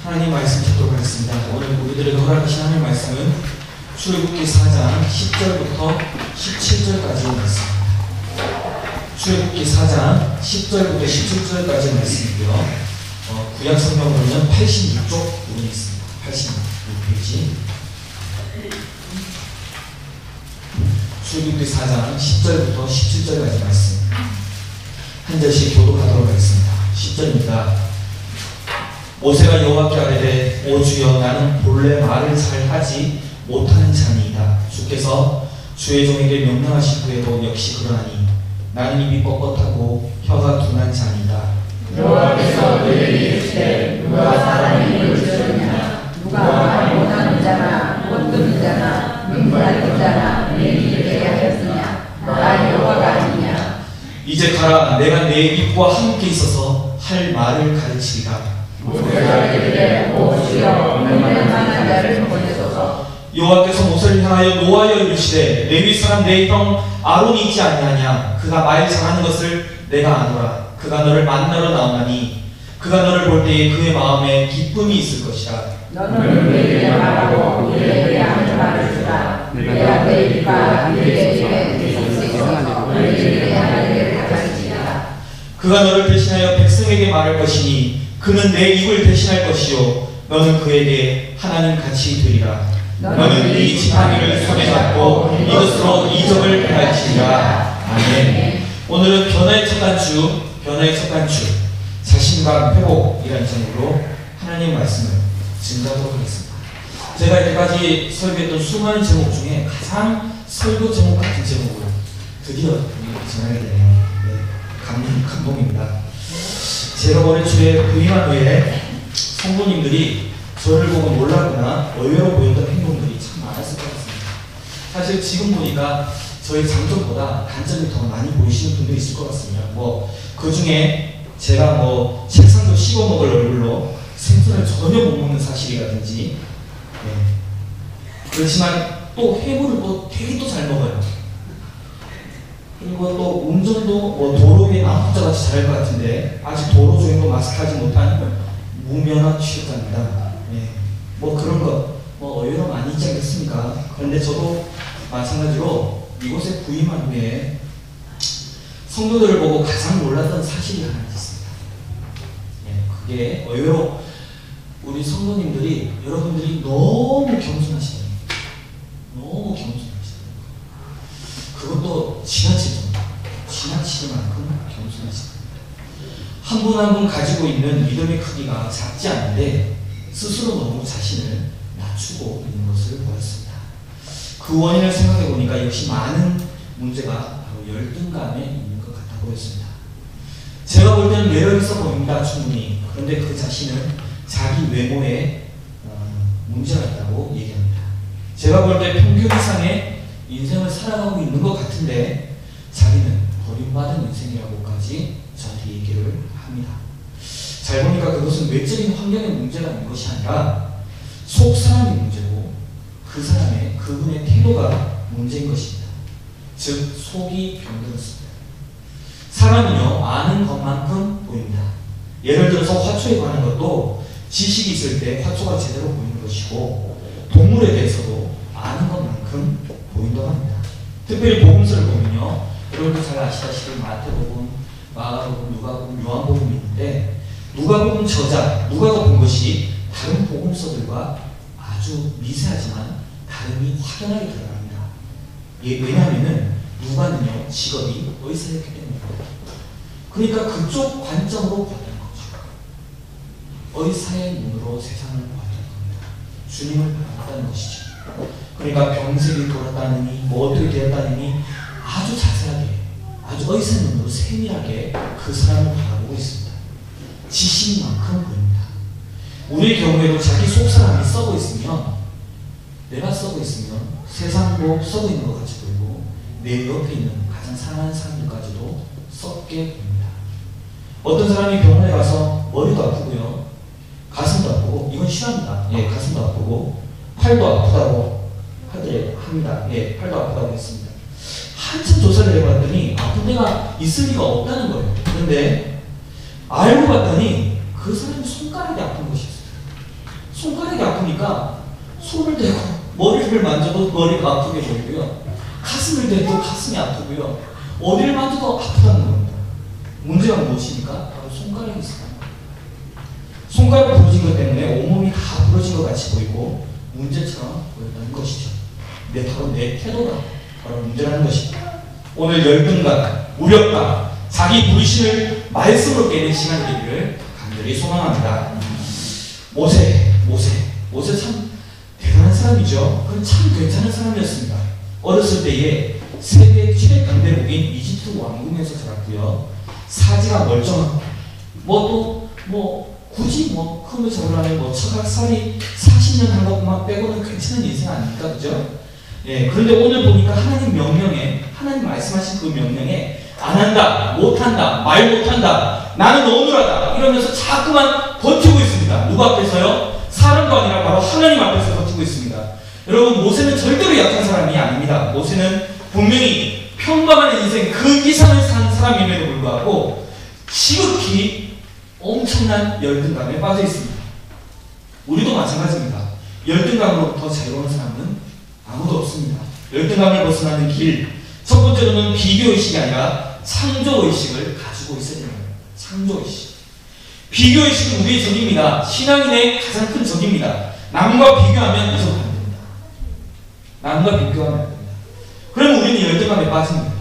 하나님 말씀 듣도록 하겠습니다. 오늘 우리들에게 허락하신 하나님 말씀은 출애굽기 4장 10절부터 17절까지의 말씀입니다. 출애굽기 4장 10절부터 17절까지의 말씀이고요. 구약 성경으로는 86쪽 부분이 있습니다. 86페이지. 출애굽기 4장 10절부터 17절까지 말씀. 한 절씩 교독하도록 하겠습니다. 10절입니다. 모세가 여호와께 아뢰되 오 주여 나는 본래 말을 잘 하지 못하는 자니이다. 주께서 주의 종에게 명령하신 후에도 역시 그러하니 나는 입이 뻣뻣하고 혀가 둔한 자니이다. 여호와께서 너희에게 이르시되 누가 사람의 입을 찌르느냐 누가 말 못하는 자나 못 듣는 자나 눈 밝은 자나 내게 이르게 하였으냐 나 여호와가 아니냐. 이제 가라 내가 내 입과 함께 있어서 할 말을 가르치리라. 모세가 이르되 오 주여 명령 만한 자를 보내소서. 여호와께서 모세를 향하여 노하여 이르시되 레위 사람 내 형 아론이 있지 아니하냐. 그가 말 잘하는 것을 내가 아노라. 그가 너를 만나러 나오나니 그가 너를 볼 때에 그의 마음에 기쁨이 있을 것이라. 너는 그에게 말하고 그에게 하는 말을 주라. 내가 내 입과 그의 입에 있어서 그에게 하는 일을 가르치리라. 그가 너를 대신하여 백성에게 말할 것이니 그는 내 입을 대신할 것이요 너는 그에게 하나님 같이 되리라. 너는 이 지팡이를 손에 잡고 이것으로 이적을 가르치리라. 아멘. 오늘은 변화의 첫 단추, 변화의 첫 단추, 자신감 회복이라는 제목으로 하나님의 말씀을 증거하도록 하겠습니다. 제가 이때까지 설교했던 수많은 제목 중에 가장 설교 제목 같은 제목으로 드디어 전하게 되네요. 네, 감동입니다. 제가 올해 초에 부임한 후에 성도님들이 저를 보고 놀라거나 의외로 보였던 행동들이 참 많았을 것 같습니다. 사실 지금 보니까 저희 장점보다 단점이 더 많이 보이시는 분들이 있을 것 같습니다. 그 중에 제가 책상도 씹어먹을 얼굴로 생선을 전혀 못 먹는 사실이라든지, 그렇지만 또 해물을 되게 또 잘 먹어요. 그리고 또 운전도 도로 위에 나무자같이 잘할 것 같은데 아직 도로 주행도 마스크하지 못한 무면허 취업자입니다. 그런 거 의외로 많이 있지 않겠습니까? 그런데 저도 마찬가지로 이곳에 부임한 후에 성도들을 보고 가장 놀랐던 사실이 하나 있습니다. 그게 의외로 우리 성도님들이 여러분들이 너무 겸손하시네요. 너무 겸손하시네요. 그것도 지나칠 만큼 겸손하십니다. 한 분 한 분 가지고 있는 믿음의 크기가 작지 않은데 스스로 너무 자신을 낮추고 있는 것을 보았습니다. 그 원인을 생각해 보니까 역시 많은 문제가 바로 열등감에 있는 것 같아 보였습니다. 제가 볼 때는 매력 있어 보입니다. 충분히. 그런데 그 자신은 자기 외모에 문제가 있다고 얘기합니다. 제가 볼 때 평균 이상의 인생을 살아가고 있는 것 같은데 자기는 버림받은 인생이라고까지 저한테 얘기를 합니다. 잘 보니까 그것은 외적인 환경의 문제가 있는 것이 아니라 속 사람의 문제고 그분의 태도가 문제인 것입니다. 즉 속이 병들었습니다. 사람은요 아는 것만큼 보입니다. 예를 들어서 화초에 관한 것도 지식이 있을 때 화초가 제대로 보이는 것이고 동물에 대해서도 아는 것만큼 보인다고 합니다. 특별히 복음서를 보면요 여러분도 잘 아시다시피 마태복음, 마가복음, 누가복음, 요한복음이 있는데 누가복음 저자, 누가가 본 것이 다른 복음서들과 아주 미세하지만 다름이 확연하게 드러납니다. 왜냐하면 누가는요 직업이 의사였기 때문입니다. 그러니까 그쪽 관점으로 봤던 거죠. 의사의 눈으로 세상을 보았던 겁니다. 주님을 봤다는 것이죠. 그러니까 병색이 돌았다느니 어떻게 되었다느니 아주 자세하게 아주 의사의 눈으로 세밀하게 그 사람을 바라보고 있습니다. 지식만큼 보입니다. 우리의 경우에도 자기 속사람이 썩어 있으면 내가 썩어 있으면 세상도 썩어 있는 것 같이 보이고 내 옆에 있는 가장 사랑하는 사람들까지도 썩게 보입니다. 어떤 사람이 병원에 가서 머리도 아프고요 가슴도 아프고 이건 실화입니다. 가슴도 아프고 팔도 아프다고 합니다. 팔도 아프다고 했습니다. 한참 조사를 해봤더니 아픈 데가 있을 리가 없다는 거예요. 그런데 알고 봤더니 그 사람이 손가락이 아픈 것이 있어요. 손가락이 아프니까 손을 대고 머리를 만져도 머리가 아프게 보이고요. 가슴을 대도 가슴이 아프고요. 어디를 만져도 아프다는 겁니다. 문제가 무엇입니까? 바로 손가락이 있습니다. 손가락이 부러진 것 때문에 온몸이 다 부러진 것 같이 보이고 문제처럼 보였다는 것이죠. 바로 내 태도가 바로 문제라는 것입니다. 오늘 열등감, 무력감, 자기 불신을 말씀으로 깨는 시간이 되기를 간절히 소망합니다. 모세 참 대단한 사람이죠. 그건 참 괜찮은 사람이었습니다. 어렸을 때에 세계 최대 강대국인 이집트 왕궁에서 자랐고요. 사지가 멀쩡하고 굳이 큰 거 잡으려면 처갓살이 40년 한 것만 빼고는 괜찮은 인생 아닙니까? 그죠? 예, 그런데 오늘 보니까 하나님 명령에, 하나님 말씀하신 그 명령에 안 한다, 못한다, 말 못한다, 나는 어눌하다 이러면서 자꾸만 버티고 있습니다. 누구 앞에서요? 사람도 아니라 바로 하나님 앞에서 버티고 있습니다. 여러분, 모세는 절대로 약한 사람이 아닙니다. 모세는 분명히 평범한 인생 그 이상을 산 사람임에도 불구하고 지극히 엄청난 열등감에 빠져 있습니다. 우리도 마찬가지입니다. 열등감으로부터 자유로운 사람은 아무도 없습니다. 열등감을 벗어나는 길, 첫 번째로는 비교의식이 아니라 창조의식을 가지고 있어야 됩니다. 창조의식. 비교의식은 우리의 적입니다. 신앙인의 가장 큰 적입니다. 남과 비교하면 무조건 안 됩니다. 남과 비교하면 안 됩니다. 그러면 우리는 열등감에 빠집니다.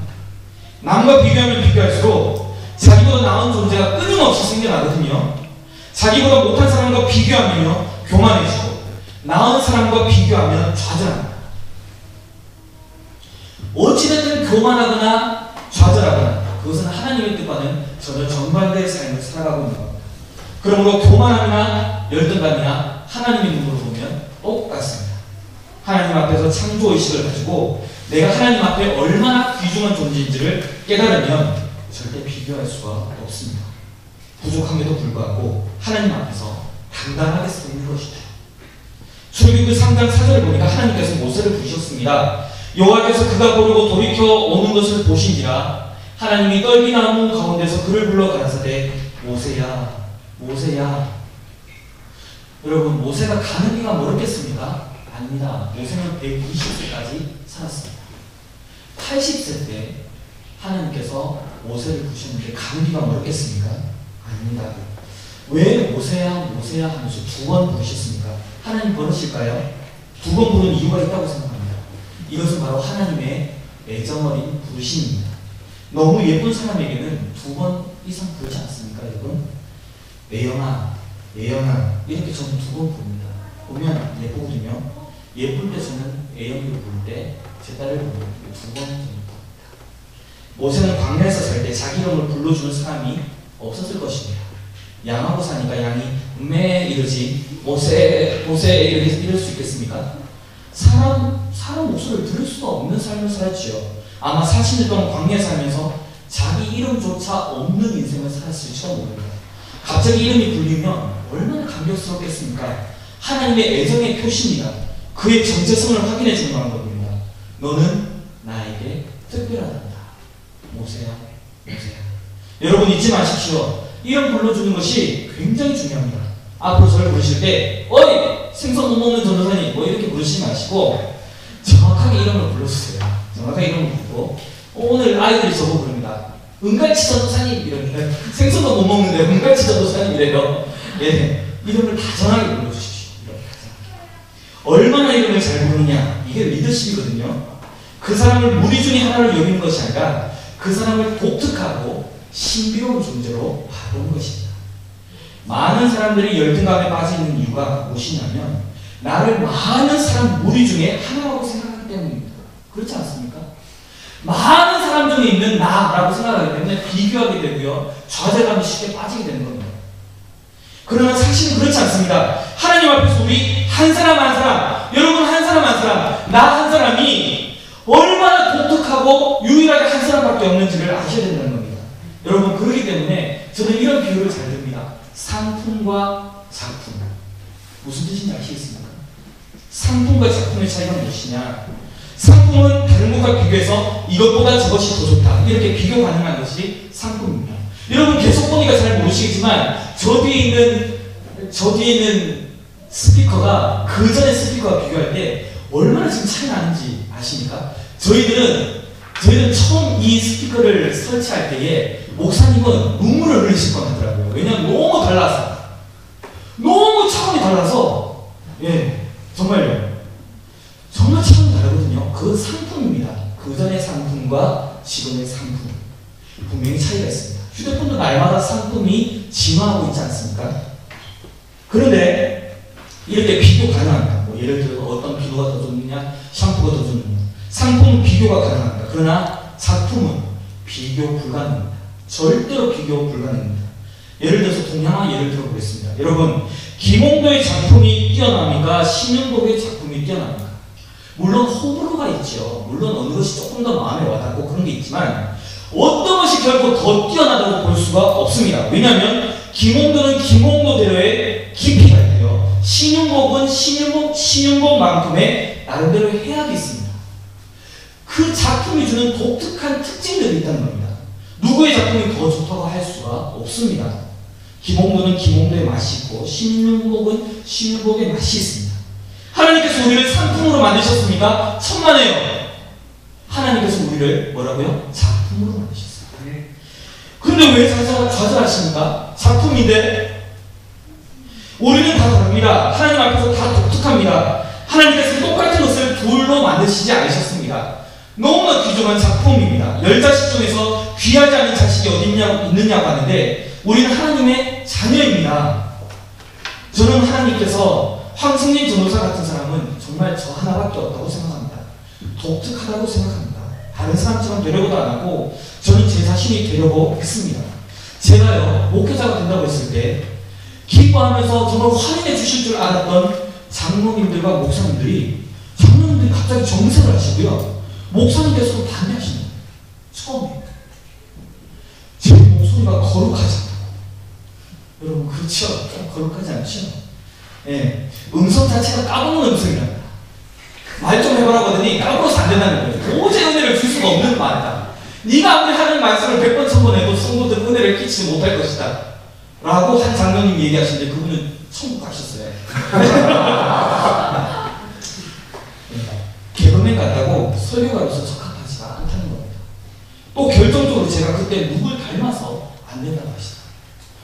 남과 비교하면 비교할수록 자기보다 나은 존재가 끊임없이 생겨나거든요. 자기보다 못한 사람과 비교하면요, 교만해지고, 나은 사람과 비교하면 좌절합니다. 어찌됐든 교만하거나 좌절하거나 그것은 하나님의 뜻과는 전혀 정반대의 삶을 살아가고 있는 겁니다. 그러므로 교만함이나 열등감이나 하나님의 눈으로 보면 똑같습니다. 하나님 앞에서 창조의식을 가지고 내가 하나님 앞에 얼마나 귀중한 존재인지를 깨달으면 절대 비교할 수가 없습니다. 부족함에도 불구하고 하나님 앞에서 당당하게 서 있는 것이죠. 출애굽기 3장 4절을 보니까 하나님께서 모세를 부르셨습니다. 여호와께서 그가 보려고 돌이켜 오는 것을 보신지라 하나님이 떨기나무 가운데서 그를 불러 가라사대 모세야 모세야. 여러분, 모세가 가는 길가 멀었겠습니까? 아닙니다. 모세는 120세까지 살았습니다. 80세 때 하나님께서 모세를 부르셨는데 가는 길가 멀었겠습니까? 아닙니다. 왜 모세야 모세야 하면서 2번 부르셨습니까? 하나님 버릇일까요? 2번 부른 이유가 있다고 생각합니다. 이것은 바로 하나님의 애정어린 부르심입니다. 너무 예쁜 사람에게는 2번 이상 부르지 않습니까, 여러분? 예영아, 예영아 이렇게 저는 2번 부릅니다. 보면 예쁘거든요. 예쁠 때 저는 예영이를 부를 때 제 딸을 부르고 2번 저는 부릅니다. 모세는 광야에서 살 때 자기 이름을 불러주는 사람이 없었을 것입니다. 양하고 사니까 양이 매 이러지 모세 모세 이럴 수 있겠습니까? 사람 목소리를 들을 수가 없는 삶을 살았지요. 아마 40년 동안 광야에 살면서 자기 이름조차 없는 인생을 살았을지도 모릅니다. 갑자기 이름이 불리면 얼마나 감격스럽겠습니까? 하나님의 애정의 표시입니다. 그의 정체성을 확인해 주는 방법입니다. 너는 나에게 특별하단다. 모세야, 모세야. 여러분 잊지 마십시오. 이름 불러주는 것이 굉장히 중요합니다. 앞으로 저를 부르실 때 어이 생선 못 먹는 전도사님 뭐 이렇게 부르시지 마시고 정확하게 이름을 불러주세요. 정확하게 이름을 부르고 오늘 아이들이 저거 부릅니다. 은갈치 전도사님 이러면 생선도 못 먹는데 은갈치 전도사님 이래요. 예, 이름을 다 정확하게 불러주십시오. 얼마나 이름을 잘 부르느냐 이게 리더십이거든요. 그 사람을 무리 중에 하나를 여기는 것이 아니라 그 사람을 독특하고 신비로운 존재로 바라보는 것입니다. 많은 사람들이 열등감에 빠져 있는 이유가 무엇이냐면 나를 많은 사람 무리 중에 하나라고 생각하기 때문입니다. 그렇지 않습니까? 많은 사람 중에 있는 나라고 생각하기 때문에 비교하게 되고요. 좌절감이 쉽게 빠지게 되는 겁니다. 그러나 사실은 그렇지 않습니다. 하나님 앞에서 우리 한 사람 한 사람, 여러분 한 사람 한 사람, 나 한 사람이 얼마나 독특하고 유일하게 한 사람밖에 없는지를 아셔야 된다는 겁니다. 여러분 그렇기 때문에 저는 이런 비유를 잘 듭니다. 상품과 작품. 무슨 뜻인지 아시겠습니까? 상품과 작품의 차이가 무엇이냐? 상품은 다른 것과 비교해서 이것보다 저것이 더 좋다. 이렇게 비교 가능한 것이 상품입니다. 여러분 계속 보니까 잘 모르시겠지만 저 뒤에 있는 스피커가 그 전에 스피커와 비교할 때 얼마나 지금 차이 나는지 아십니까? 저희들은 처음 이 스피커를 설치할 때에 목사님은 눈물을 흘리실 것 같더라고요. 왜냐하면 너무 달라서, 너무 차원이 달라서, 예, 정말 차원이 다르거든요. 그 상품입니다. 그 전의 상품과 지금의 상품 분명히 차이가 있습니다. 휴대폰도 날마다 상품이 진화하고 있지 않습니까? 그런데 이렇게 비교 가능합니다. 뭐 예를 들어 어떤 비누가 더 좋느냐, 샴푸가 더 좋느냐, 상품은 비교가 가능합니다. 그러나 작품은 비교 불가능합니다. 절대로 비교 불가능합니다. 예를 들어서 동양화 예를 들어보겠습니다. 여러분, 김홍도의 작품이 뛰어납니까? 신윤복의 작품이 뛰어납니까? 물론 호불호가 있죠. 물론 어느 것이 조금 더 마음에 와닿고 그런 게 있지만 어떤 것이 결코 더 뛰어나다고 볼 수가 없습니다. 왜냐하면 김홍도는 김홍도대로의 깊이가 있고요. 신윤복은 신윤복만큼의 나름대로 해악이 있습니다. 그 작품이 주는 독특한 특징들이 있다는 겁니다. 누구의 작품이 더 좋다고 할 수가 없습니다. 김홍도는 김홍도의 맛이 있고 신윤복은 신윤복의 맛이 있습니다. 하나님께서 우리를 상품으로 만드셨습니까? 천만에요. 하나님께서 우리를 뭐라고요? 작품으로 만드셨어요. 근데 왜 좌절하십니까? 작품인데 우리는 다 다릅니다. 하나님 앞에서 다 독특합니다. 하나님께서 똑같은 것을 둘로 만드시지 않으셨습니다. 너무나 귀중한 작품입니다. 10자식 중에서 귀하지 않은 자식이 어디 있느냐고 하는데 우리는 하나님의 자녀입니다. 저는 하나님께서 황승진 전도사 같은 사람은 정말 저 하나밖에 없다고 생각합니다. 독특하다고 생각합니다. 다른 사람처럼 되려고도 안 하고 저는 제 자신이 되려고 했습니다. 제가요 목회자가 된다고 했을 때 기뻐하면서 정말 환영해 주실 줄 알았던 장로님들과 목사님들이 갑자기 정색을 하시고요. 목사님께서도 반대하십니다. 처음에 제 목소리가 거룩하지 않다고. 여러분 그렇죠? 좀 거룩하지 않죠? 예, 음성 자체가 까먹는 음성이랍니다. 말 좀 해보라고 하더니 까먹어서 안 된다는 거예요. 도저히 은혜를 줄 수가 없는 말이다. 네가 아무리 하는 말씀을 100번 1000번 해도 성도들 은혜를 끼치지 못할 것이다 라고 한 장로님 얘기하시는데 그분은 천국 가셨어요. 개그맨 같다고 설교가로서 적합하지가 않다는 겁니다. 또 결정적으로 제가 그때 누굴 닮아서 안 된다고 하시다.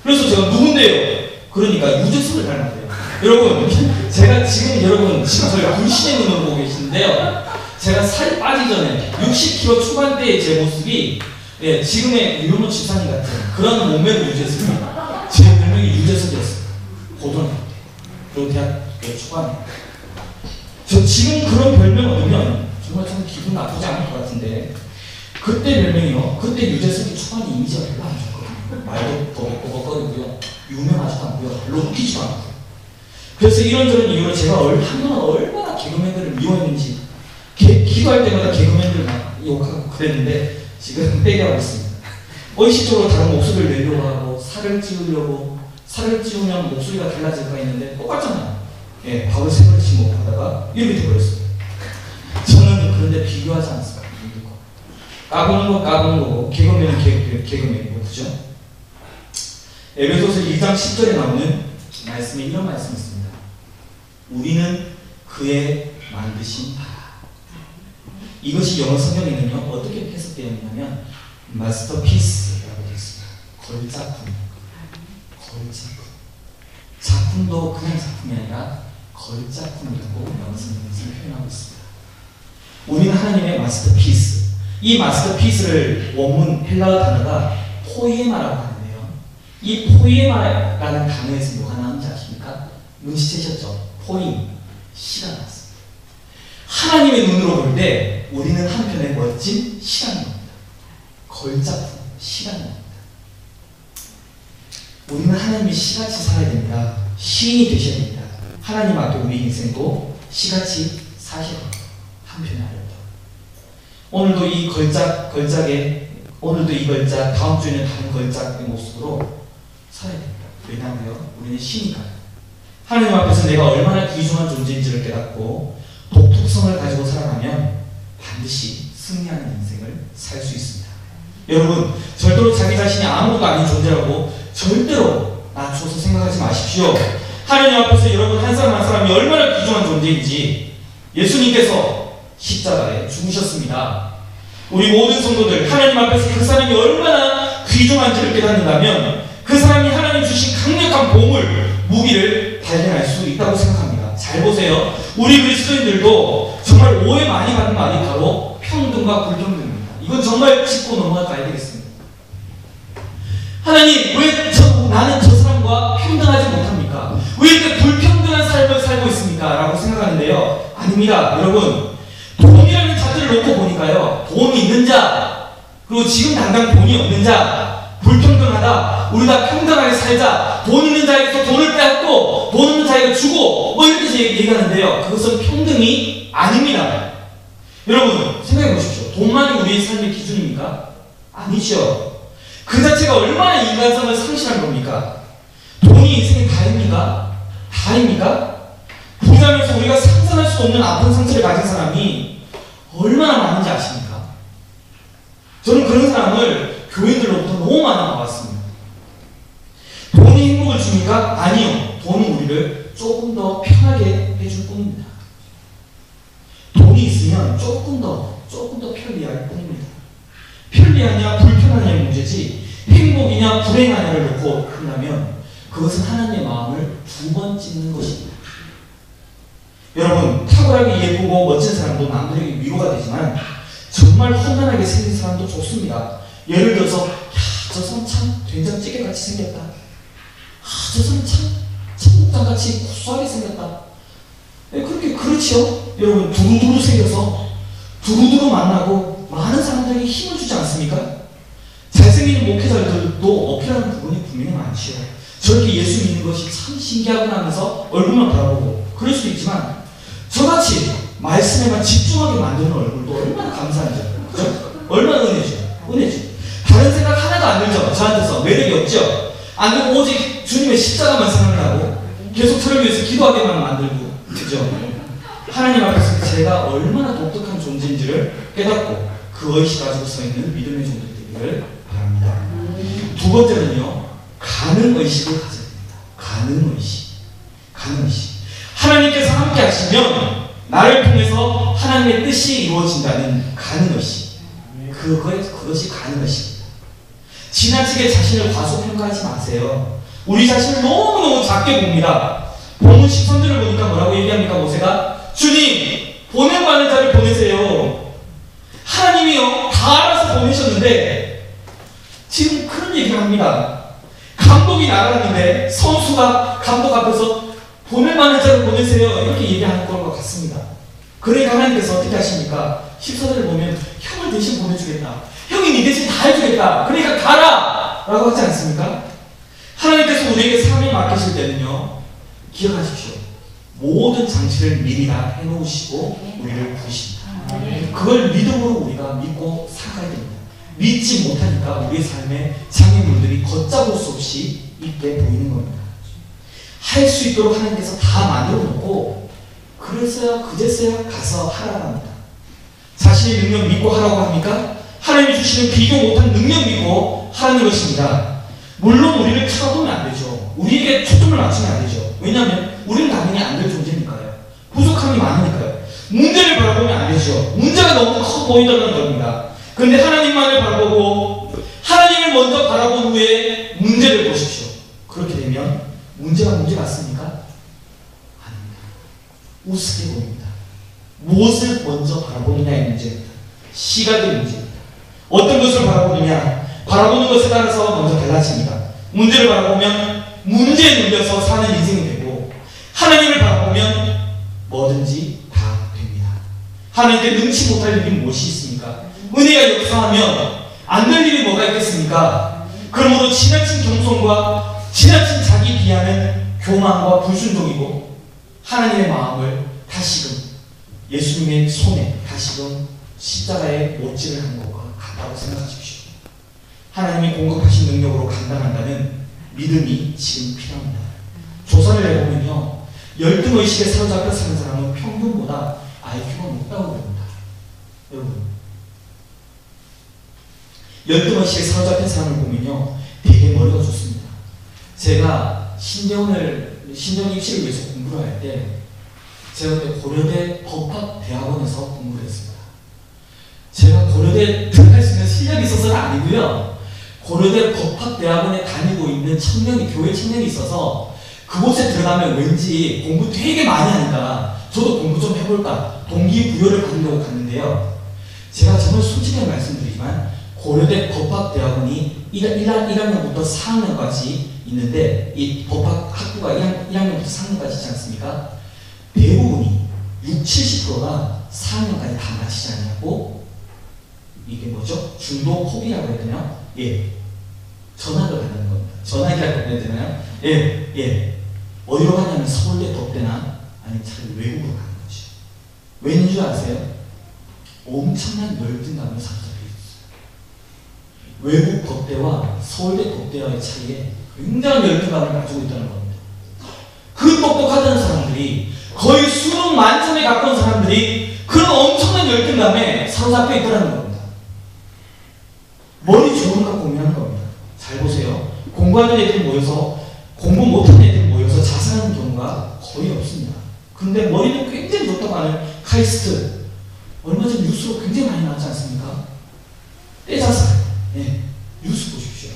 그래서 제가 누군데요? 그러니까 유재석을 닮았대요. 여러분, 제가 지금 저희가 불신의 눈으로 보고 계시는데요. 제가 살이 빠지기 전에 60kg 초반대의 제 모습이 예, 지금의 유명한 집사님 같은 그런 몸매로 유재석입니다. 제 별명이 유재석이었어요. 고등학교 때. 그리고 대학교 초반에. 저 지금 그런 별명 얻으면 정말 참 기분 나쁘지 않을 것 같은데 그때 별명이요. 그때 유재석이 초반에 이미지가 별로 안 좋거든요. 말도 버벅버벅거리고요. 유명하지도 않고요. 별로 웃기지도 않고. 그래서 이런저런 이유로 제가 한동안 얼마나 개그맨들을 미워했는지 기도할 때마다 개그맨들 막 욕하고 그랬는데 지금 빼겨가고 있습니다. 의식적으로 다른 목소리를 내려고 하고 살을 찌우면 목소리가 달라질까 했는데 똑같잖아요. 예, 밥을 세 그릇씩 먹고 하다가 이렇게 돼버렸어요. 저는 그런데 비교하지 않습니다. 까부는 건 까부는 거고 개그맨은 개그맨이고 그죠? 에베소서 2장 10절에 나오는 말씀에 이런 말씀이 있습니다. 우리는 그의 만드신 바라. 이것이 영어 성경에는요 어떻게 해석되어 있냐면 마스터피스라고 되어 있습니다. 걸작품. 작품도 그냥 작품이 아니라 걸작품이라고 영어 성경에서 표현하고 있습니다. 우리는 하나님의 마스터피스. 이 마스터피스를 원문 헬라어 단어가 포이에마라고 하는데요. 이 포이에마라는 단어에서 뭐가 나오는지 아십니까? 눈치채셨죠? 포임, 시가 나왔습니다. 하나님의 눈으로 볼 때 우리는 한편의 멋진 시간이 옵니다. 걸작품, 시간이 옵니다. 우리는 하나님의 시같이 살아야 됩니다. 시인이 되셔야 됩니다. 하나님 앞에 우리 인생도 시같이 사셔야 됩니다. 한편의 아름다움. 오늘도 이 걸작, 다음 주에는 다른 걸작의 모습으로 살아야 됩니다. 왜냐하면 우리는 시니까요. 하나님 앞에서 내가 얼마나 귀중한 존재인지를 깨닫고 독특성을 가지고 살아가면 반드시 승리하는 인생을 살 수 있습니다. 여러분, 절대로 자기 자신이 아무것도 아닌 존재라고 절대로 낮춰서 생각하지 마십시오. 하나님 앞에서 여러분 한 사람 한 사람이 얼마나 귀중한 존재인지 예수님께서 십자가에 죽으셨습니다. 우리 모든 성도들 하나님 앞에서 그 사람이 얼마나 귀중한지를 깨닫는다면 그 사람이 하나님 주신 강력한 보물, 무기를 발견할 수 있다고 생각합니다. 잘 보세요. 우리 그리스도인들도 정말 오해 많이 받는 말이 바로 평등과 불평등입니다. 이건 정말 짚고 넘어가야 되겠습니다. 하나님, 왜 나는 저 사람과 평등하지 못합니까? 왜 이렇게 불평등한 삶을 살고 있습니까? 라고 생각하는데요. 아닙니다. 여러분, 돈이라는 자들을 놓고 보니까요. 돈이 있는 자, 그리고 지금 당장 돈이 없는 자, 불평등하다. 우리 다 평등하게 살자. 돈 있는 자에게서 돈을 빼앗고 돈 없는 자에게 주고 뭐 이렇게 얘기하는데요. 그것은 평등이 아닙니다. 여러분 생각해 보십시오. 돈만이 우리의 삶의 기준입니까? 아니죠. 그 자체가 얼마나 인간성을 상실한 겁니까? 돈이 인생의 다입니까? 다입니까? 부자면서 우리가 상상할 수 없는 아픈 상처를 가진 사람이 얼마나 많은지 아십니까? 저는 그런 사람을 교인들로부터 너무 많이 봐왔습니다. 돈이 행복을 줍니까? 아니요. 돈은 우리를 조금 더 편하게 해줄 뿐입니다. 돈이 있으면 조금 더 편리할 뿐입니다. 편리하냐 불편하냐의 문제지 행복이냐 불행하냐를 놓고 한다면 그것은 하나님의 마음을 두 번 찢는 것입니다. 여러분, 탁월하게 예쁘고 멋진 사람도 남들에게 위로가 되지만 정말 험난하게 생긴 사람도 좋습니다. 예를 들어서 저 사람 참 된장찌개같이 생겼다. 저 사람 참 청국장같이 구수하게 생겼다. 그렇게 그렇죠. 여러분, 두루두루 생겨서 두루두루 만나고 많은 사람들에게 힘을 주지 않습니까? 잘생긴 목회자들도 어필하는 부분이 분명히 많지요. 저렇게 예수 믿는 것이 참 신기하구나 하면서 얼굴만 바라보고 그럴 수도 있지만 저같이 말씀에만 집중하게 만드는 얼굴도 얼마나 감사한지, 그죠? 얼마나 은혜죠. 다른 생각 하나도 안 들죠. 저한테서 매력이 없죠. 안 되고 오직 주님의 십자가만 생각을 하고 계속 저를 위해서 기도하게만 만들고, 그죠? 하나님 앞에서 제가 얼마나 독특한 존재인지를 깨닫고 그 의식 가지고 서 있는 믿음의 존재 되기를 바랍니다. 두 번째는요, 가능 의식을 가져야 됩니다. 가능 의식. 하나님께서 함께 하시면 나를 통해서 하나님의 뜻이 이루어진다는 가능 의식. 그것이 가능 의식입니다. 지나치게 자신을 과소평가하지 마세요. 우리 자신을 너무너무 작게 봅니다. 본문 13절을 보니까 뭐라고 얘기합니까? 모세가 주님, 보낸 많은 자를 보내세요. 하나님이요 다 알아서 보내셨는데 지금 그런 얘기를 합니다. 감독이 나가는데 선수가 감독 앞에서 보낼 만한 자를 보내세요. 이렇게 얘기하는 것과 같습니다. 그러니까 하나님께서 어떻게 하십니까? 14절을 보면 형을 대신 보내주겠다. 형이 네 대신 다 해주겠다. 그러니까 가라! 라고 하지 않습니까? 하나님께서 우리에게 사명을 맡기실 때는요, 기억하십시오. 모든 장치를 미리 다 해놓으시고 우리를 부르십니다. 그걸 믿음으로 우리가 믿고 살아가야 됩니다. 믿지 못하니까 우리의 삶에 장애물들이 걷잡을 수 없이 있게 보이는 겁니다. 할 수 있도록 하나님께서 다 만들어 놓고 그제서야 가서 하라고 합니다. 자신의 능력 믿고 하라고 합니까? 하나님이 주시는 비교 못한 능력 믿고 하라는 것입니다. 물론 우리를 찾아보면 안 되죠. 우리에게 초점을 맞추면 안 되죠. 왜냐하면 우리는 당연히 안 될 존재니까요. 부족함이 많으니까요. 문제를 바라보면 안 되죠. 문제가 너무 커 보인다는 겁니다. 그런데 하나님만을 바라보고 하나님을 먼저 바라본 후에 문제를 보십시오. 그렇게 되면 문제가 문제 같습니까? 아닙니다. 우습게 보입니다. 무엇을 먼저 바라보느냐의 문제입니다. 시각의 문제입니다. 어떤 것을 바라보느냐, 바라보는 것에 따라서 먼저 달라집니다. 문제를 바라보면 문제에 눌려서 사는 인생이 되고, 하나님을 바라보면 뭐든지 다 됩니다. 하나님께 능치 못할 일이 무엇이 있습니까? 은혜가 역사하면 안 될 일이 뭐가 있겠습니까? 그러므로 지나친 겸손과 지나친 자기 비하는 교만과 불순종이고, 하나님의 마음을 다시금 예수님의 손에 다시금 십자가에 못질을 한 것과 같다고 생각하십시오. 하나님이 공급하신 능력으로 감당한다는 믿음이 지금 필요합니다. 조사를 해보면요, 열등의식에 사로잡혀 사는 사람은 평균보다 IQ가 높다고 봅니다. 여러분, 열등의식에 사로잡힌 사람을 보면요, 되게 머리가 좋습니다. 제가 신대원을 신정 입시를 위해서 공부를 할 때 제가 그때 고려대 법학대학원에서 공부를 했습니다. 제가 고려대 들어갈 수 있는 실력이 있어서는 아니고요. 고려대 법학대학원에 다니고 있는 청년이, 교회 청년이 있어서 그곳에 들어가면 왠지 공부 되게 많이 하니까 저도 공부 좀 해볼까 동기부여를 받으려고 갔는데요. 제가 정말 솔직하게 말씀드리지만 고려대 법학대학원이 1학년부터 4학년까지 있는데 이 법학학부가 1학년부터 4학년까지 있지 않습니까? 대부분이 70%가 4학년까지 다 마치지 않냐고 이게 뭐죠? 중도 포기라고 해야 되나요? 예. 전학을 가는 겁니다. 전학이라고 해야 되나요? 예, 예. 어디로 가냐면 서울대 덕대나 아니면 차라리 외국으로 가는 거죠. 왜인 줄 아세요? 엄청난 열등감을 사로잡혀 있어요. 외국 덕대와 서울대 덕대와의 차이에 굉장한 열등감을 가지고 있다는 겁니다. 그 똑똑하다는 사람들이 거의 수능 만점에 가까운 사람들이 그런 엄청난 열등감에 사로잡혀 있다는 겁니다. 머리 좋은가 고민하는 겁니다. 잘 보세요. 공부하는 애들 모여서 공부 못하는 애들 모여서 자살하는 경우가 거의 없습니다. 근데 머리는 굉장히 좋다고 하는 카이스트 얼마 전 뉴스로 굉장히 많이 나왔지 않습니까? 떼자살. 네. 뉴스 보십시오.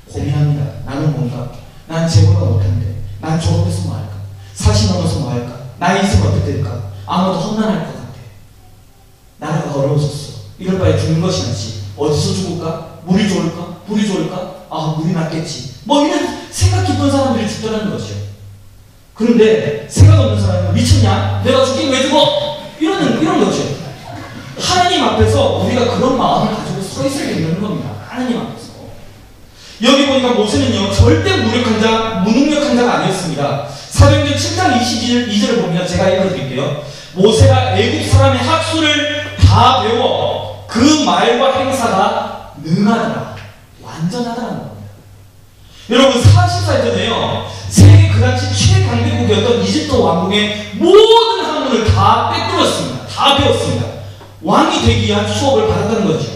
고민합니다. 나는 뭔가 난 제보가 못하는데 난 졸업해서 뭐 할까? 40 넘어서 뭐 할까? 나의 인생 어떻게 될까? 아마도 험난할 것 같아. 나라가 어려워졌어. 이럴 바에 죽는 것이 낫지. 어디서 죽을까? 물이 좋을까? 불이 좋을까? 아, 물이 낫겠지. 뭐 이런 생각 깊은 사람들이 죽더라는 거죠. 그런데 생각 없는 사람은 미쳤냐? 내가 죽긴 왜 죽어? 이런 거죠. 하나님 앞에서 우리가 그런 마음을 가지고 서 있어야 되는 겁니다. 하나님 앞에서. 여기 보니까 모세는요, 절대 무능력한 자가 아니었습니다. 사도행전 7장 22절을 보면 제가 읽어드릴게요. 모세가 애국 사람의 학수를 다 배워 그 말과 행사가 능하더라. 완전하다는 겁니다. 여러분 40살 전에요. 세계 그 당시 최강대국이었던 이집트 왕국의 모든 학문을 다 빼뚫었습니다. 다 배웠습니다. 왕이 되기 위한 수업을 받았다는 거죠.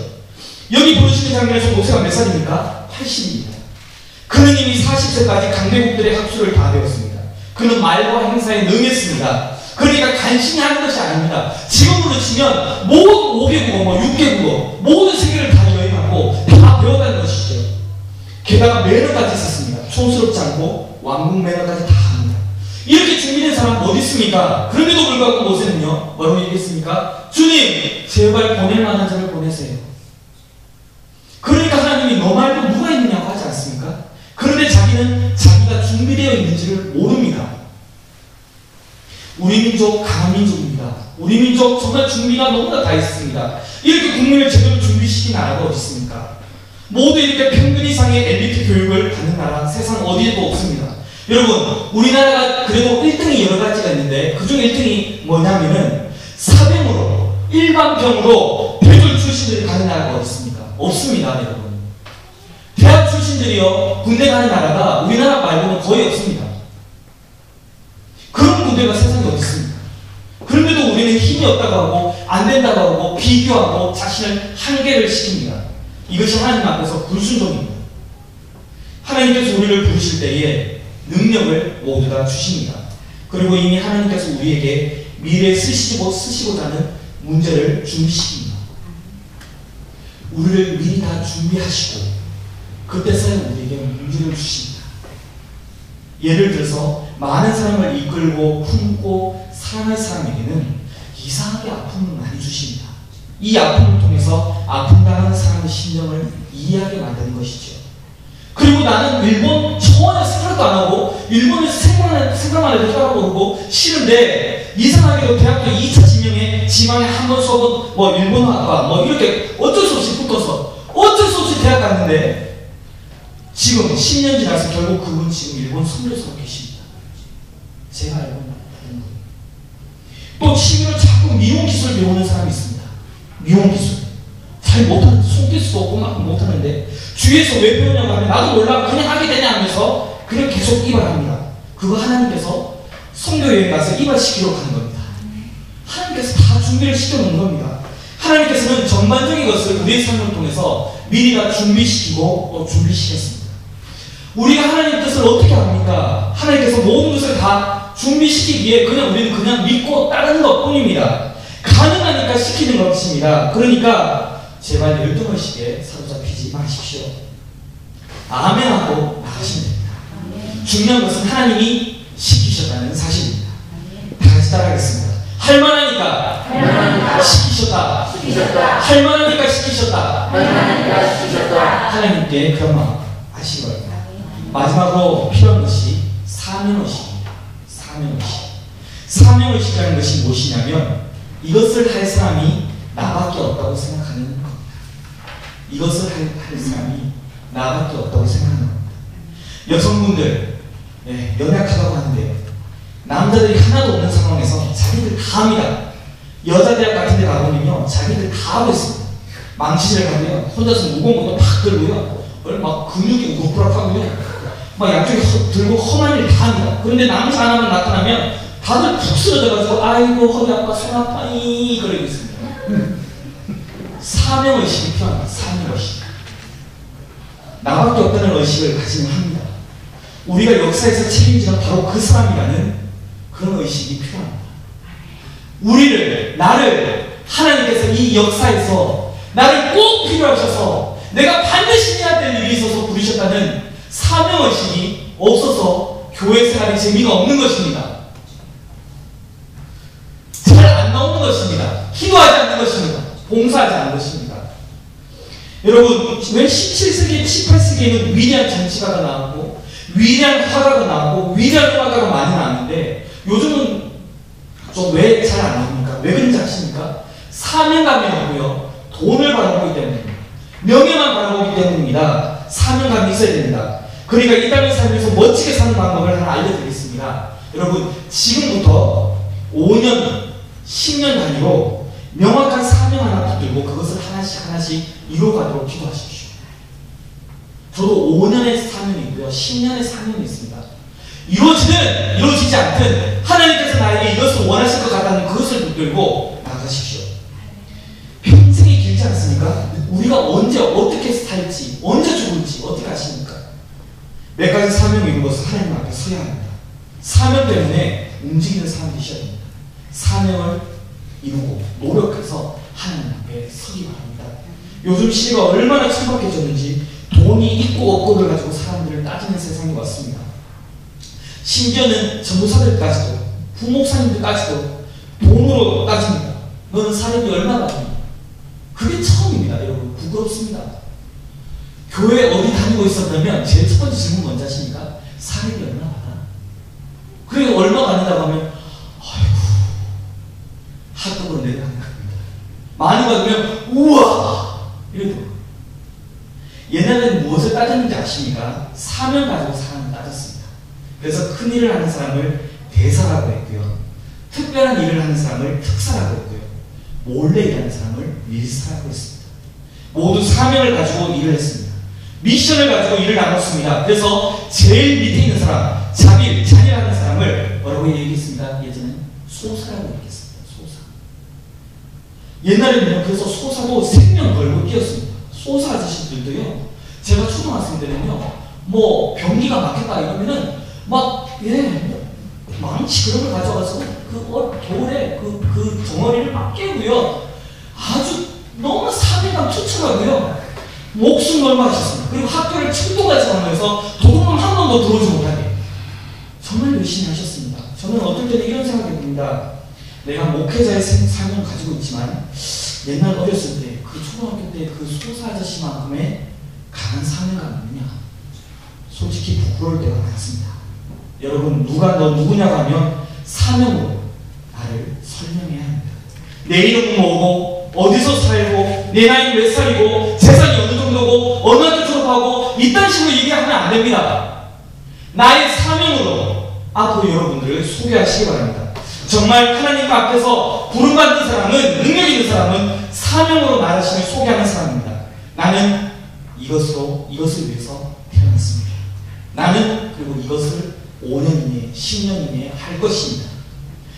여기 보여주는 장면에서 모세가 몇 살입니까? 80입니다. 그는 이미 40세까지 강대국들의 학수를 다 배웠습니다. 그는 말과 행사에 능했습니다. 그러니까 간신히 하는 것이 아닙니다. 지금으로 치면 모든 5개 국어, 6개 국어, 모든 세계를 다 여행하고 다 배웠다는 것이죠. 게다가 매너까지 있었습니다. 촌스럽지 않고 왕국 매너까지 다 합니다. 이렇게 준비된 사람 어디 있습니까? 그런데도 불구하고 모세는요, 뭐라고 얘기했습니까? 주님, 제발 보낼 만한 자를 보내세요. 그러니까 하나님이 너 말고 누가 있느냐고 하지 않습니까? 그런데 자기는 자기가 준비되어 있는지를 모릅니다. 우리 민족 강한 민족입니다. 우리 민족 정말 준비가 너무나 다 있습니다. 이렇게 국민을 제대로 준비시킨 나라가 어디 있습니까? 모두 이렇게 평균 이상의 엘리트 교육을 받는 나라 세상 어디에도 없습니다. 여러분, 우리나라가 그래도 1등이 여러 가지가 있는데 그중 1등이 뭐냐면은 사병으로 일반병으로 대졸 출신들이 가는 나라가 어디 있습니까? 없습니다, 여러분. 대학 출신들이요 군대 가는 나라가 우리나라 말고는 거의 없습니다. 그런 군대가 세상에 어디 있습니까? 그런데도 우리는 힘이 없다고 하고 안 된다고 하고 비교하고 자신을 한계를 시킵니다. 이것이 하나님 앞에서 불순종입니다. 하나님께서 우리를 부르실 때에 능력을 모두 다 주십니다. 그리고 이미 하나님께서 우리에게 미래에 쓰시고자 하는 문제를 준비시킵니다. 우리를 미리 다 준비하시고 그때서야 우리에게 문제를 주십니다. 예를 들어서 많은 사람을 이끌고 품고 사랑할 사람에게는 이상하게 아픔을 많이 주십니다. 이 아픔을 통해서 아픔당하는 사람의 심정을 이해하게 만드는 것이죠. 그리고 나는 일본 전혀 생각도 안 하고 일본에서 생각만 해도 혈압 오르고 싫은데 이상하게도 대학교 2차 지망에 한 번 수업은 뭐 일본어학과 뭐 이렇게 어쩔 수 없이 붙어서 어쩔 수 없이 대학 갔는데 지금 10년 지나서 결국 그분 지금 일본 선교사로 계십니다. 제가 알고 있는 거예요. 또 취미로 자꾸 미용 기술 배우는 사람이 있습니다. 미용 기술. 잘 못하는, 손기술도 없고 막 못하는데 주위에서 왜 배우냐고 하면 나도 몰라 그냥 하게 되냐 하면서 그냥 계속 이발합니다. 그거 하나님께서 선교여행 가서 이발시키러 가는 겁니다. 하나님께서 다 준비를 시켜놓은 겁니다. 하나님께서는 전반적인 것을 우리의 삶을 통해서 미리 다 준비시키고 또 준비시켰습니다. 우리가 하나님 뜻을 어떻게 합니까? 하나님께서 모든 것을 다 준비시키기 위해 그냥 우리는 그냥 믿고 따르는 것 뿐입니다. 가능하니까 시키는 것입니다. 그러니까 제발 열등의식에 사로잡히지 마십시오. 아멘하고 나가시면 됩니다. 중요한 것은 하나님이 시키셨다는 사실입니다. 다 같이 따라하겠습니다. 할만하니까 시키셨다. 할만하니까 시키셨다. 하나님께 그런 마음 아시기 바랍니다. 마지막으로 필요한 것이 사명의식입니다. 사명의식이라는 것이 무엇이냐면 이것을 할 사람이 나밖에 없다고 생각하는 겁니다. 이것을 할 사람이 나밖에 없다고 생각하는 겁니다. 여성분들 연약하다고 하는데 남자들이 하나도 없는 상황에서 자기들 다 합니다. 여자대학 같은 데 가보면요 자기들 다 하고 있습니다. 망치질 하고요 혼자서 무거운 것도 팍 들고요 막 근육이 우락부락하고요 막 양쪽에 들고 험한 일 다 합니다. 그런데 남자 하나만 나타나면 다들 푹 쓰러져가지고 아이고 허리 아파 손 아파 이 그러고 있습니다. 사명의식이 필요합니다. 사명의식. 나밖에 없다는 의식을 가지면 합니다. 우리가 역사에서 책임지는 바로 그 사람이라는 그런 의식이 필요합니다. 나를 하나님께서 이 역사에서 나를 꼭 필요하셔서 내가 반드시 해야 될 일이 있어서 부르셨다는 사명의식이 없어서 교회 생활이 재미가 없는 것입니다. 잘 안 나오는 것입니다. 기도하지 않는 것입니다. 봉사하지 않는 것입니다. 여러분 왜 17세기, 18세기에는 위대한 정치가가 나왔고 위대한 화가가 나왔고 위대한 음악가가 많이 나왔는데 요즘은 좀 왜 잘 안 나옵니까? 왜 그런지 아십니까? 사명감이 없고요 돈을 바라보기 때문입니다. 명예만 바라보기 때문입니다. 사명감이 있어야 됩니다. 그러니까 이 땅을 살면서 멋지게 사는 방법을 하나 알려드리겠습니다. 여러분 지금부터 5년, 10년 단위로 명확한 사명 하나 붙들고 그것을 하나씩 이루어가도록 기도하십시오. 저도 5년의 사명이 있고요 10년의 사명이 있습니다. 이루어지든 이루어지지 않든 하나님께서 나에게 이것을 원하실 것 같다는 그것을 붙들고 나가십시오. 평생이 길지 않습니까? 우리가 언제 어떻게 살지 언제 죽을지 어떻게 아십니까? 몇 가지 사명을 이룬 것은 하나님 앞에 서야 합니다. 사명 때문에 움직이는 사람이 되셔야 됩니다. 사명을 이루고 노력해서 하나님 앞에 서기 바랍니다. 요즘 시대가 얼마나 천박해졌는지 돈이 있고 없고를 가지고 사람들을 따지는 세상이 왔습니다. 심지어는 전도사들까지도 부목사님들까지도 돈으로 따집니다. 너는 사력이 얼마나 받니? 그게 처음입니다. 여러분 부끄럽습니다. 교회 어디 다니고 있었다면 제일 첫 번째 질문 뭔지 아십니까? 사력이 얼마나 받아? 그리고 얼마 받는다고 하면 아이고 핫도그로 내려가는 겁니다. 많이 받으면 우와 이러더라고요. 옛날에는 무엇을 따졌는지 아십니까? 사명 가지고 사람을 따졌습니다. 그래서 큰 일을 하는 사람을 대사라고 했고요 특별한 일을 하는 사람을 특사라고 했고요 몰래 일하는 사람을 밀사라고 했습니다. 모두 사명을 가지고 일을 했습니다. 미션을 가지고 일을 나눴습니다. 그래서 제일 밑에 있는 사람 잔일하는 사람을 뭐라고 얘기했습니다? 예전에는 소사라고 얘기했습니다. 소사. 옛날에는요 그래서 소사도 생명 걸고 뛰었습니다. 소사 아저씨들도요 제가 초등학생 때는요 뭐 변기가 막혔다 이러면은 막 망치 그런 걸 가져가서 돌에 그 덩어리를 막 깨고요 아주 너무 사명감 투철하고요 목숨 걸고 하셨습니다. 그리고 학교를 철도같이 하면서 도둑놈 한 번도 들어오지 못하게 정말 열심히 하셨습니다. 저는 어떨 때는 이런 생각이 듭니다. 내가 목회자의 삶을 가지고 있지만 옛날 어렸을 때 그 초등학교 때 그 소사 아저씨만큼의 강한 사명감이 있느냐 솔직히 부끄러울 때가 많습니다. 여러분 누가 너 누구냐고 하면 사명으로 나를 설명해야 합니다. 내 이름은 뭐고 어디서 살고 내 나이는 몇 살이고 재산이 어느 정도고 어느 학교 졸업하고 이딴 식으로 얘기하면 안 됩니다. 나의 사명으로 앞으로 여러분들을 소개하시기 바랍니다. 정말 하나님 앞에서 부름받는 사람은 능력 있는 사람은 사명으로 나 자신을 소개하는 사람입니다. 나는 이것을 위해서 태어났습니다. 나는 그리고 이것을 5년 이내에 10년 이내에 할 것입니다.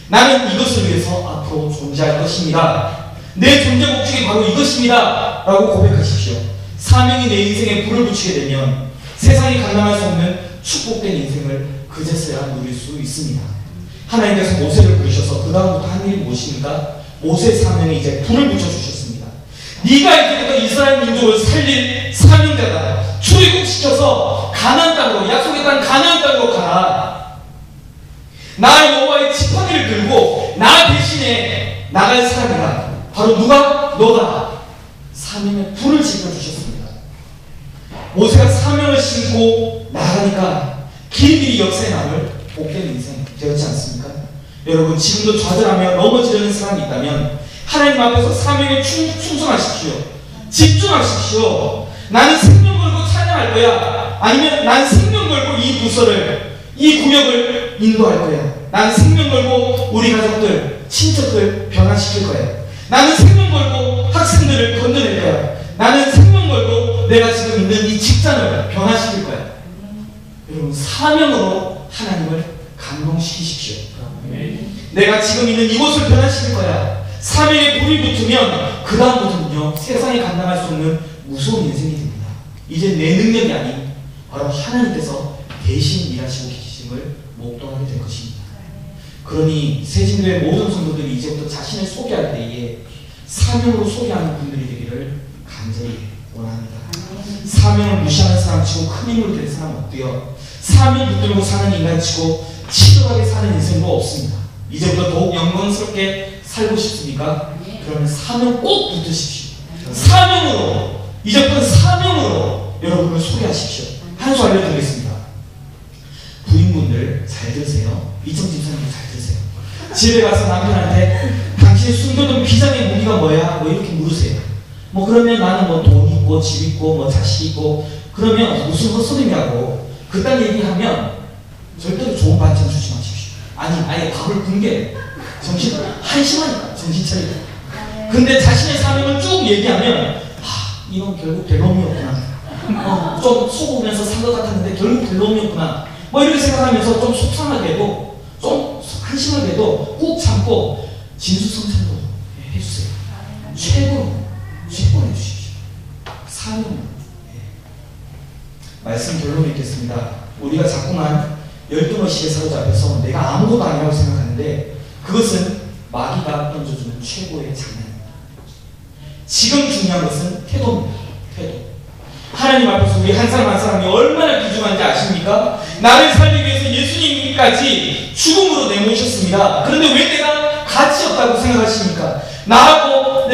나는 이것을 위해서 앞으로 존재할 것입니다. 내 존재 목적이 바로 이것입니다 라고 고백하십시오. 사명이 내 인생에 불을 붙이게 되면 세상이 감당할 수 없는 축복된 인생을 그제서야 누릴 수 있습니다. 하나님께서 모세를 부르셔서 그 다음부터 한 일이 무엇입니까? 모세 사명에 이제 불을 붙여주셨습니다. 네가 이제부터 이스라엘 민족을 살릴 사명자다. 출애굽시켜서 가나안 땅으로, 약속의 땅 가나안 땅으로 가라. 나 여호와의 지팡이를 들고 나 대신에 나갈 사람이다. 바로 누가? 너다. 사명에 불을 지펴주셨습니다. 모세가 사명을 신고 나가니까 길이길이 역사에 남을 복된 인생 되었지 않습니까? 여러분, 지금도 좌절하며 넘어지려는 사람이 있다면 하나님 앞에서 사명에 충성하십시오. 집중하십시오. 나는 생명 걸고 찬양할 거야. 아니면 난 생명 걸고 이 부서를, 이 구역을 인도할 거야. 나는 생명 걸고 우리 가족들, 친척들 변화시킬 거야. 나는 생명 걸고 학생들을 건져낼 거야. 나는 생명 걸고 내가 지금 있는 이 직장을 변화시킬 거야. 여러분, 사명으로 하나님을 감동시키십시오. 내가 지금 있는 이곳을 변화시킬 거야. 사명에 불이 붙으면 그 다음부터는요, 세상에 감당할 수 없는 무서운 인생이 됩니다. 이제 내 능력이 아닌 바로 하나님께서 대신 일하시고 계심을 목도하게 될 것입니다. 그러니 새진교의 모든 성도들이 이제부터 자신을 소개할 때에 사명으로 소개하는 분들이 되기를 간절히 원합니다. 사명을 무시하는 사람치고 큰 힘으로 될 사람 없고요. 사명 붙들고 사는 인간치고 치졸하게 사는 인생도 없습니다. 이제부터 더욱 영광스럽게 살고 싶습니까? 그러면 사명 꼭 붙으십시오. 사명으로, 이제부터 사명으로 여러분을 소개하십시오. 한 수 알려드리겠습니다. 부인분들 잘 들으세요. 이청 집사님도 잘 들으세요. 집에 가서 남편한테 당신이 숨겨둔 비장의 무기가 뭐야? 뭐 이렇게 물으세요. 뭐 그러면 나는 뭐 돈 있고 집 있고 뭐 자식 있고, 그러면 무슨 헛소리냐고 그딴 얘기하면 절대로 좋은 반찬 주지 마십시오. 아니, 아예 밥을 굶게 정신 한심하니까 정신 차리고. 근데 자신의 사명을 쭉 얘기하면 이건 결국 될 놈이었구나. 좀 속으면서 산 것 같았는데 결국 될 놈이었구나. 뭐 이렇게 생각하면서 좀 속상하게도 좀 한심하게도 꾹 참고 진수성찬도 해주세요. 최고로 해주십시오. 사명. 말씀 결론을 읽겠습니다. 우리가 자꾸만 열등의식에 사로잡혀서 내가 아무것도 아니라고 생각하는데 그것은 마귀가 던져주는 최고의 장난입니다. 지금 중요한 것은 태도입니다. 태도. 하나님 앞에서 우리 한 사람 한 사람이 얼마나 귀중한지 아십니까? 나를 살리기 위해서 예수님까지 죽음으로 내모셨습니다. 그런데 왜 내가 가치 없다고 생각하십니까? 나하고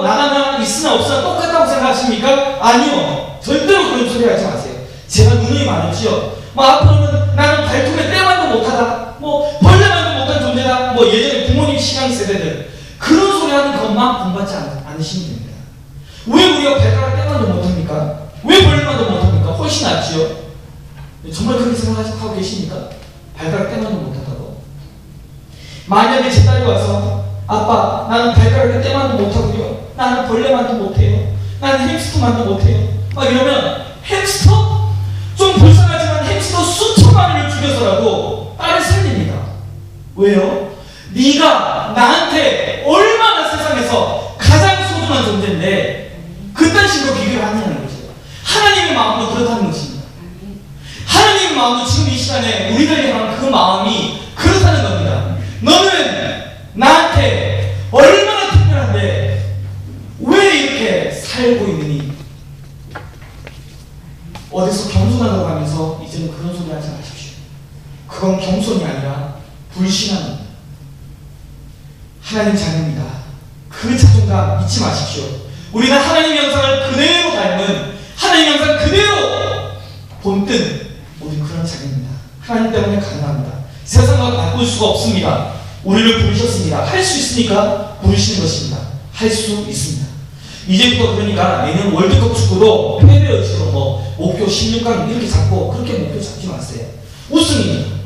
나가 있으나 없으나 똑같다고 생각하십니까? 아니요. 절대로 그런 소리 하지 마세요. 제가 누누이 말했지요. 앞으로는 나는 발톱에 때만도 못하다. 벌레만도 못한 존재다. 예전에 부모님 신앙 세대들 그런 소리 하는 것만 본받지 않으시면 됩니다. 왜 우리가 발가락 때만도 못합니까? 왜 벌레만도 못합니까? 훨씬 낫지요. 정말 그렇게 생각하고 계십니까? 발가락 때만도 못하다고. 만약에 제 딸이 와서 아빠, 나는 발가락에 때만도 못하고요. 나는 벌레만도 못해요. 나는 햄스터만도 못해요. 이러면 햄스터? 좀 불쌍하지만 햄스터 수천 마리를 죽여서라도 딸을 살립니다. 왜요? 네가 나한테 얼마나 세상에서 가장 소중한 존재인데 그딴 식으로 비교를 하느냐는 거죠. 하나님의 마음도 그렇다는 것입니다. 하나님의 마음도 지금 이 시간에 우리들에게 향한 그 마음이 그렇다는 겁니다. 너는 나한테 얼마나 특별한데 왜 이렇게 살고 있느니? 어디서 겸손하다고 하면서 이제는 그런 소리 하지 마십시오. 그건 겸손이 아니라 불신앙입니다. 하나님 자녀입니다. 그 자존감 잊지 마십시오. 우리는 하나님 영상을 그대로 닮은, 하나님 영상 그대로 본뜬 우리 그런 자녀입니다. 하나님 때문에 가능합니다. 세상과 바꿀 수가 없습니다. 우리를 부르셨습니다. 할 수 있으니까 부르시는 것입니다. 할 수 있습니다. 이제부터 그러니까 내년 월드컵 축구도 패배의식으로 목표 16강 이렇게 잡고 그렇게 목표 잡지 마세요. 우승입니다.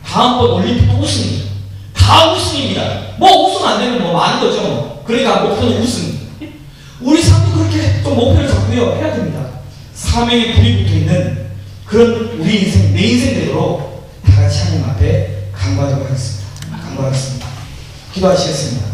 다음번 올림픽도 우승입니다. 다 우승입니다. 우승 안 되면 많은 거죠. 그러니까 목표는 우승. 우리 삶도 그렇게 좀 목표를 잡고요. 해야 됩니다. 사명에 불이 붙어 있는 그런 우리 인생, 내 인생대로 다 같이 하나님 앞에 간구하도록 하겠습니다. 간구하겠습니다. 기도하시겠습니다.